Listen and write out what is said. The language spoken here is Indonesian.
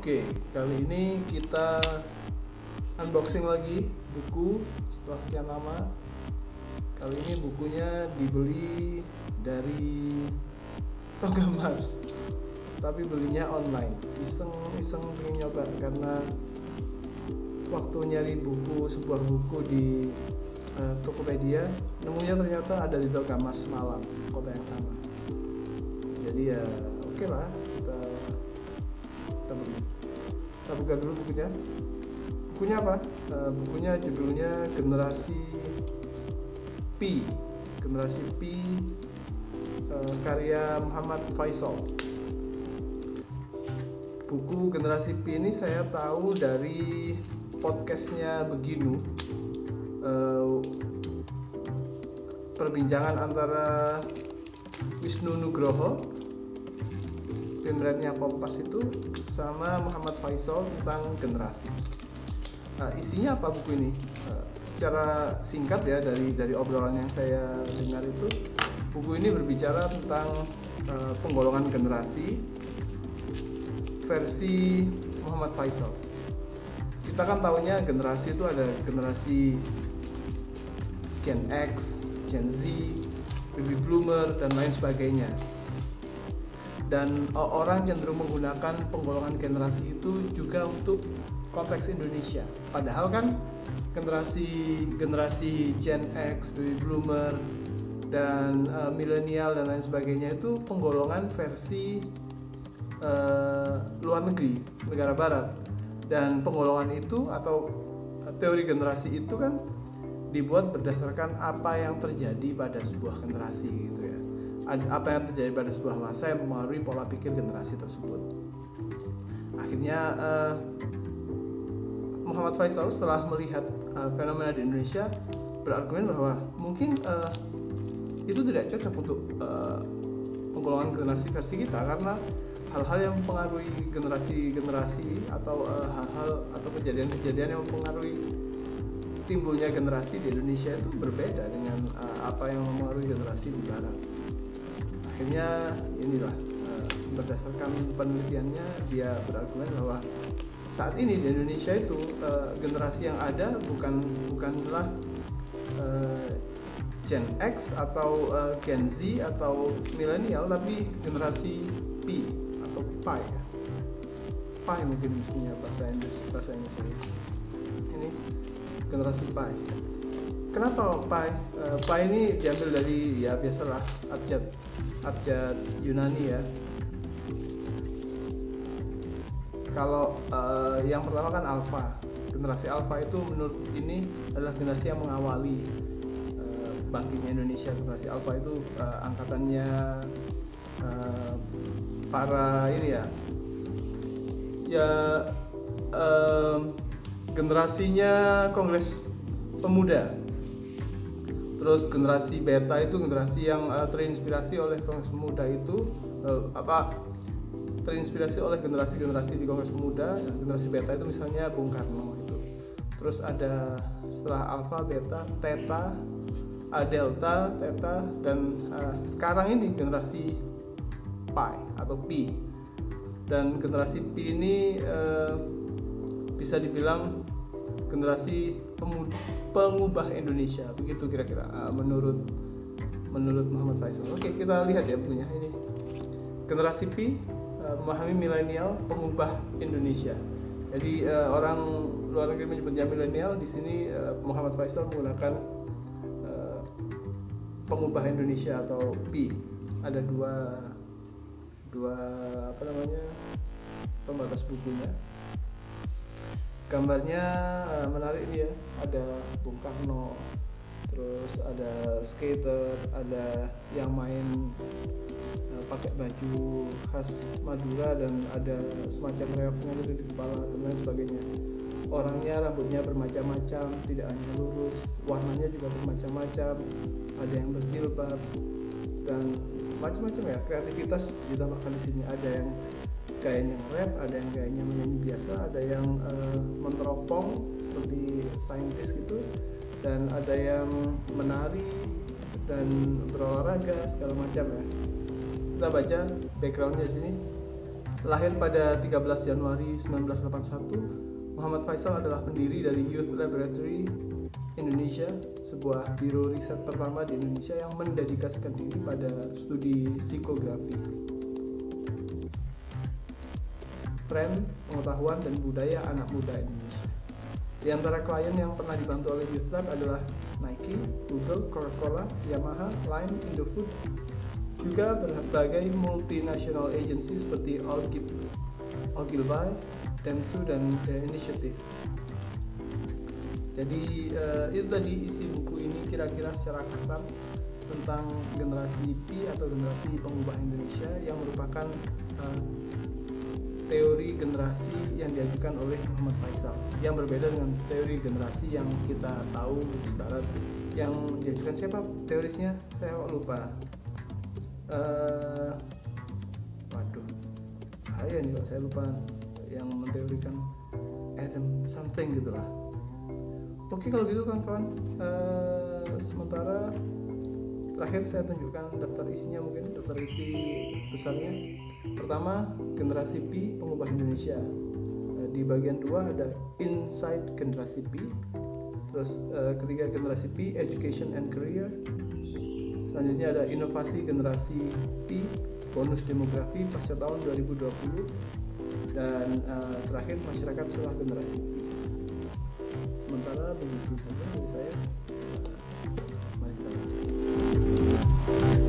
Oke, kali ini kita unboxing lagi buku setelah sekian lama. Kali ini bukunya dibeli dari Togamas, tapi belinya online. Iseng pengen nyoba karena waktu nyari sebuah buku di Tokopedia, nemunya ternyata ada di Togamas Malang, kota yang sama. Jadi ya oke lah, kita beli. Kita buka dulu bukunya. Bukunya apa? Bukunya judulnya Generasi Pi. Generasi Pi, karya Muhammad Faisal. Buku Generasi Pi ini saya tahu dari podcastnya Beginu, perbincangan antara Wisnu Nugroho, pemretnya Kompas itu, sama Muhammad Faisal tentang generasi. Isinya apa buku ini? Secara singkat ya, dari obrolan yang saya dengar itu, buku ini berbicara tentang penggolongan generasi versi Muhammad Faisal. Kita kan tahunya generasi itu ada generasi Gen X, Gen Z, Baby Boomer, dan lain sebagainya. Dan orang cenderung menggunakan penggolongan generasi itu juga untuk konteks Indonesia. Padahal kan generasi Gen X, Baby Boomer, dan milenial dan lain sebagainya itu penggolongan versi luar negeri, negara barat. Dan penggolongan itu atau teori generasi itu kan dibuat berdasarkan apa yang terjadi pada sebuah generasi gitu ya. Apa yang terjadi pada sebuah masa yang mempengaruhi pola pikir generasi tersebut. Akhirnya Muhammad Faisal setelah melihat fenomena di Indonesia berargumen bahwa mungkin itu tidak cocok untuk penggolongan generasi versi kita, karena hal-hal yang mempengaruhi generasi atau hal-hal atau kejadian-kejadian yang mempengaruhi timbulnya generasi di Indonesia itu berbeda dengan apa yang mempengaruhi generasi di Barat. Akhirnya inilah, berdasarkan penelitiannya dia berargumen bahwa saat ini di Indonesia itu generasi yang ada bukanlah Gen X atau Gen Z atau milenial, tapi generasi Pi atau Pi. Pi mungkin mestinya bahasa Indonesia. Ini generasi Pi. Kenapa Pi? Pi ini diambil dari, ya biasalah, abjad Yunani ya. Kalau yang pertama kan Alpha. Generasi Alpha itu menurut ini adalah generasi yang mengawali bangkitnya Indonesia. Generasi Alpha itu angkatannya para ini ya generasinya Kongres Pemuda. Terus generasi Beta itu generasi yang terinspirasi oleh Kongres Pemuda itu terinspirasi oleh generasi-generasi di Kongres Pemuda. Generasi Beta itu misalnya Bung Karno itu. Terus ada setelah Alpha, Beta, Theta, Delta, Theta, dan sekarang ini generasi Pi atau Pi. Dan generasi Pi ini bisa dibilang generasi pengubah Indonesia, begitu kira-kira menurut Muhammad Faisal. Oke, kita lihat ya bukunya ini. Generasi Pi, memahami milenial, pengubah Indonesia. Jadi orang luar negeri menyebutnya milenial, di sini Muhammad Faisal menggunakan pengubah Indonesia atau Pi. Ada dua pembatas bukunya. Gambarnya menarik nih ya, ada Bung Karno, terus ada skater, ada yang main pakai baju khas Madura, dan ada semacam reoknya gitu di kepala dan lain sebagainya. Orangnya rambutnya bermacam-macam, tidak hanya lurus, warnanya juga bermacam-macam, ada yang berjilbab dan macam-macam ya. Kreativitas ditambahkan di sini. Ada yang gayanya rap, ada yang gayanya menyanyi biasa, ada yang meneropong seperti saintis gitu, dan ada yang menari dan berolahraga segala macam ya. Kita baca backgroundnya di sini. Lahir pada 13 Januari 1981, Muhammad Faisal adalah pendiri dari Youth Laboratory Indonesia, sebuah biro riset pertama di Indonesia yang mendedikasikan diri pada studi psikografi, tren, pengetahuan, dan budaya anak muda Indonesia. Di antara klien yang pernah dibantu oleh Youth Lab adalah Nike, Google, Coca-Cola, Yamaha, Line, Indofood, juga berbagai multinational agency seperti Ogilvy, Dentsu, dan The Initiative. Jadi itu tadi isi buku ini kira-kira secara kasar tentang generasi Pi atau generasi pengubah Indonesia yang merupakan teori generasi yang diajukan oleh Muhammad Faisal, yang berbeda dengan teori generasi yang kita tahu di barat yang diajukan siapa teorisnya, saya lupa. Waduh, bahaya nih kalau saya lupa yang menteorikan Adam something gitulah. Oke, kalau gitu kawan-kawan, sementara terakhir saya tunjukkan daftar isinya, mungkin daftar isi besarnya. Pertama, generasi Pi pengubah Indonesia. Di bagian 2 ada Inside Generasi Pi. Terus ketiga, generasi Pi Education and Career. Selanjutnya ada inovasi generasi Pi, bonus demografi pasca tahun 2020. Dan terakhir, masyarakat setelah generasi Pi. Sementara begitu saja dari saya. Mari kita lanjut.